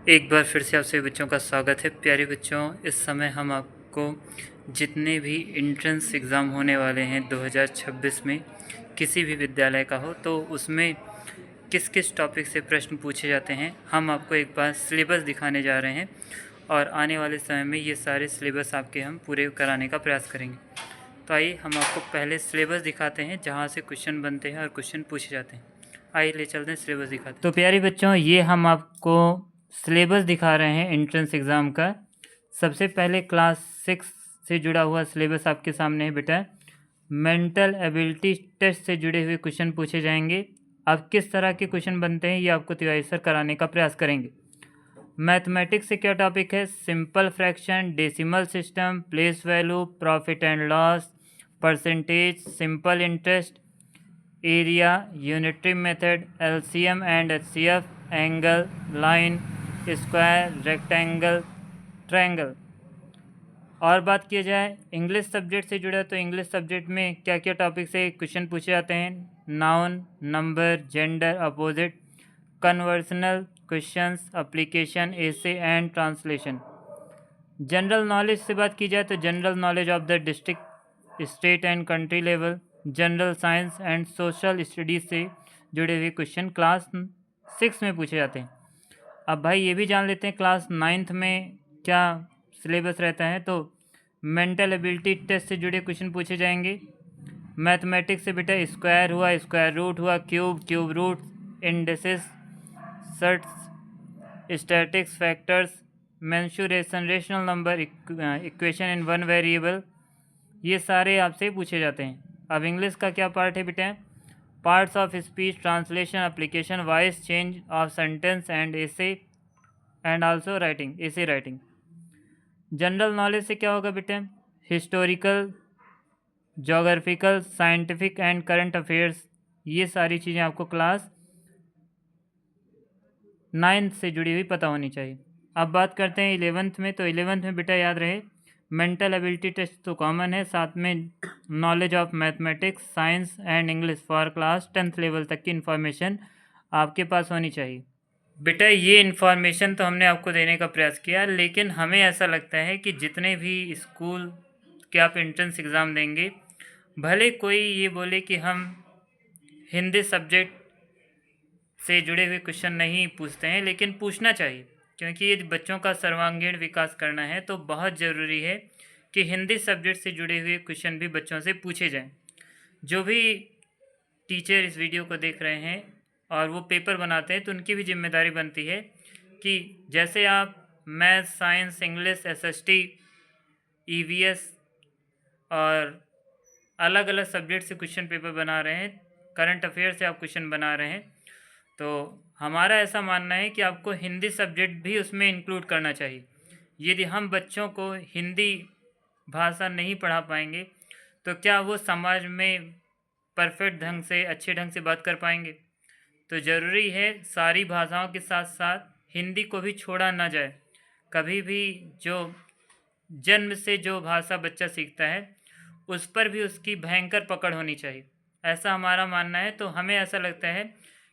एक बार फिर से आप सभी बच्चों का स्वागत है। प्यारे बच्चों, इस समय हम आपको जितने भी एंट्रेंस एग्ज़ाम होने वाले हैं 2026 में, किसी भी विद्यालय का हो, तो उसमें किस किस टॉपिक से प्रश्न पूछे जाते हैं, हम आपको एक बार सिलेबस दिखाने जा रहे हैं। और आने वाले समय में ये सारे सिलेबस आपके हम पूरे कराने का प्रयास करेंगे। तो आइए हम आपको पहले सिलेबस दिखाते हैं, जहाँ से क्वेश्चन बनते हैं और क्वेश्चन पूछे जाते हैं। आइए ले चलते हैं, सिलेबस दिखाते हैं। तो प्यारे बच्चों, ये हम आपको सिलेबस दिखा रहे हैं एंट्रेंस एग्ज़ाम का। सबसे पहले क्लास 6 से जुड़ा हुआ सिलेबस आपके सामने है बेटा। मेंटल एबिलिटी टेस्ट से जुड़े हुए क्वेश्चन पूछे जाएंगे। अब किस तरह के क्वेश्चन बनते हैं ये आपको तिवारी सर कराने का प्रयास करेंगे। मैथमेटिक्स से क्या टॉपिक है? Simple fraction, decimal system, place value, profit and loss, percentage, simple interest, area, unitary method, LCM and HCF, angle, line, square, rectangle, triangle. और बात किया जाए इंग्लिश सब्जेक्ट से जुड़ा, तो इंग्लिश सब्जेक्ट में क्या क्या टॉपिक से क्वेश्चन पूछे जाते हैं? Noun, number, gender, opposite, conversational questions, application, essay and translation. General knowledge से बात की जाए तो general knowledge of the district, state and country level, general science and social studies से जुड़े हुए क्वेश्चन क्लास 6 में पूछे जाते हैं। अब भाई ये भी जान लेते हैं क्लास 9th में क्या सिलेबस रहता है। तो मेंटल एबिलिटी टेस्ट से जुड़े क्वेश्चन पूछे जाएंगे। मैथमेटिक्स से बेटा स्क्वायर हुआ, स्क्वायर रूट हुआ, cube, cube root, indices, surds, statics, factors, mensuration, rational number, equation in one variable, ये सारे आपसे पूछे जाते हैं। अब इंग्लिश का क्या पार्ट है बेटा? Parts of speech, translation, application, voice change of sentence and essay and also writing, essay writing. General knowledge से क्या होगा बेटा? Historical, geographical, scientific and current affairs, ये सारी चीज़ें आपको क्लास 9th से जुड़ी हुई पता होनी चाहिए। अब बात करते हैं 11th में। तो 11th में बेटा याद रहे, मेंटल एबिलिटी टेस्ट तो कॉमन है, साथ में knowledge of mathematics, science and English for class 10th level तक की इन्फॉर्मेशन आपके पास होनी चाहिए। बेटा ये इन्फॉर्मेशन तो हमने आपको देने का प्रयास किया, लेकिन हमें ऐसा लगता है कि जितने भी स्कूल के आप एंट्रेंस एग्ज़ाम देंगे, भले कोई ये बोले कि हम हिंदी सब्जेक्ट से जुड़े हुए क्वेश्चन नहीं पूछते हैं, लेकिन पूछना चाहिए, क्योंकि ये बच्चों का सर्वांगीण विकास करना है तो बहुत ज़रूरी है कि हिंदी सब्जेक्ट से जुड़े हुए क्वेश्चन भी बच्चों से पूछे जाएं। जो भी टीचर इस वीडियो को देख रहे हैं और वो पेपर बनाते हैं, तो उनकी भी जिम्मेदारी बनती है कि जैसे आप math, science, English, SST, EVS और अलग अलग सब्जेक्ट से क्वेश्चन पेपर बना रहे हैं, करंट अफेयर से आप क्वेश्चन बना रहे हैं, तो हमारा ऐसा मानना है कि आपको हिंदी सब्जेक्ट भी उसमें इंक्लूड करना चाहिए। यदि हम बच्चों को हिंदी भाषा नहीं पढ़ा पाएंगे तो क्या वो समाज में परफेक्ट ढंग से, अच्छे ढंग से बात कर पाएंगे? तो ज़रूरी है सारी भाषाओं के साथ साथ हिंदी को भी छोड़ा ना जाए। कभी भी जो जन्म से जो भाषा बच्चा सीखता है उस पर भी उसकी भयंकर पकड़ होनी चाहिए, ऐसा हमारा मानना है। तो हमें ऐसा लगता है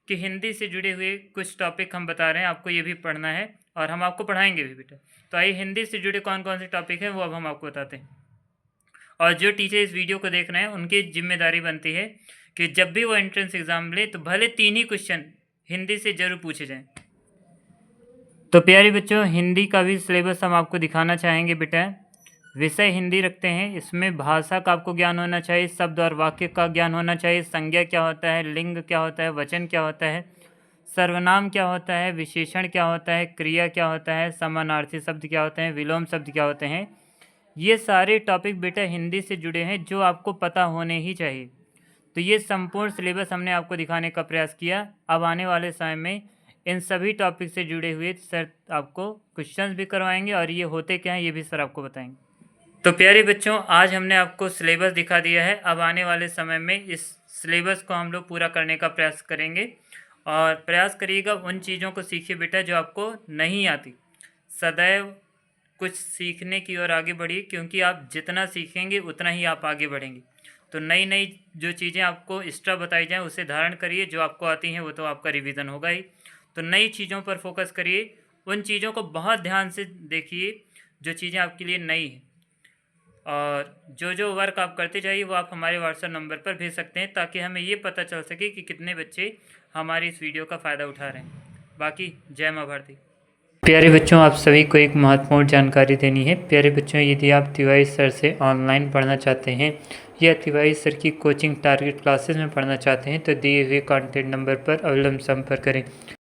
कि हिंदी से जुड़े हुए कुछ टॉपिक हम बता रहे हैं, आपको ये भी पढ़ना है और हम आपको पढ़ाएंगे भी बेटा। तो आइए हिंदी से जुड़े कौन कौन से टॉपिक हैं वो अब हम आपको बताते हैं। और जो टीचर इस वीडियो को देख रहे हैं उनकी जिम्मेदारी बनती है कि जब भी वो एंट्रेंस एग्ज़ाम ले तो भले 3 ही क्वेश्चन हिंदी से ज़रूर पूछे जाएँ। तो प्यारे बच्चों, हिंदी का भी सिलेबस हम आपको दिखाना चाहेंगे बेटा। विषय हिंदी रखते हैं, इसमें भाषा का आपको ज्ञान होना चाहिए, शब्द और वाक्य का ज्ञान होना चाहिए, संज्ञा क्या होता है, लिंग क्या होता है, वचन क्या होता है, सर्वनाम क्या होता है, विशेषण क्या होता है, क्रिया क्या होता है, समानार्थी शब्द क्या होते हैं, विलोम शब्द क्या होते हैं। ये सारे टॉपिक बेटा हिंदी से जुड़े हैं जो आपको पता होने ही चाहिए। तो ये संपूर्ण सिलेबस हमने आपको दिखाने का प्रयास किया। अब आने वाले समय में इन सभी टॉपिक से जुड़े हुए सर आपको क्वेश्चंस भी करवाएंगे और ये होते क्या हैं ये भी सर आपको बताएंगे। तो प्यारे बच्चों, आज हमने आपको सिलेबस दिखा दिया है। अब आने वाले समय में इस सिलेबस को हम लोग पूरा करने का प्रयास करेंगे और प्रयास करिएगा उन चीज़ों को सीखिए बेटा जो आपको नहीं आती। सदैव कुछ सीखने की ओर आगे बढ़िए, क्योंकि आप जितना सीखेंगे उतना ही आप आगे बढ़ेंगे। तो नई नई जो चीज़ें आपको एक्स्ट्रा बताई जाएँ उसे धारण करिए, जो आपको आती हैं वो तो आपका रिवीजन होगा ही। तो नई चीज़ों पर फोकस करिए उन चीज़ों को बहुत ध्यान से देखिए जो चीज़ें आपके लिए नई हैं, और जो वर्क आप करते जाइए वो आप हमारे व्हाट्सएप नंबर पर भेज सकते हैं, ताकि हमें ये पता चल सके कि कितने बच्चे हमारी इस वीडियो का फ़ायदा उठा रहे हैं। बाकी जय माँ भारती। प्यारे बच्चों, आप सभी को एक महत्वपूर्ण जानकारी देनी है। प्यारे बच्चों, यदि आप तिवारी सर से ऑनलाइन पढ़ना चाहते हैं या तिवारी सर की कोचिंग टारगेट क्लासेस में पढ़ना चाहते हैं तो दिए हुए कॉन्टैक्ट नंबर पर अविलंब संपर्क करें।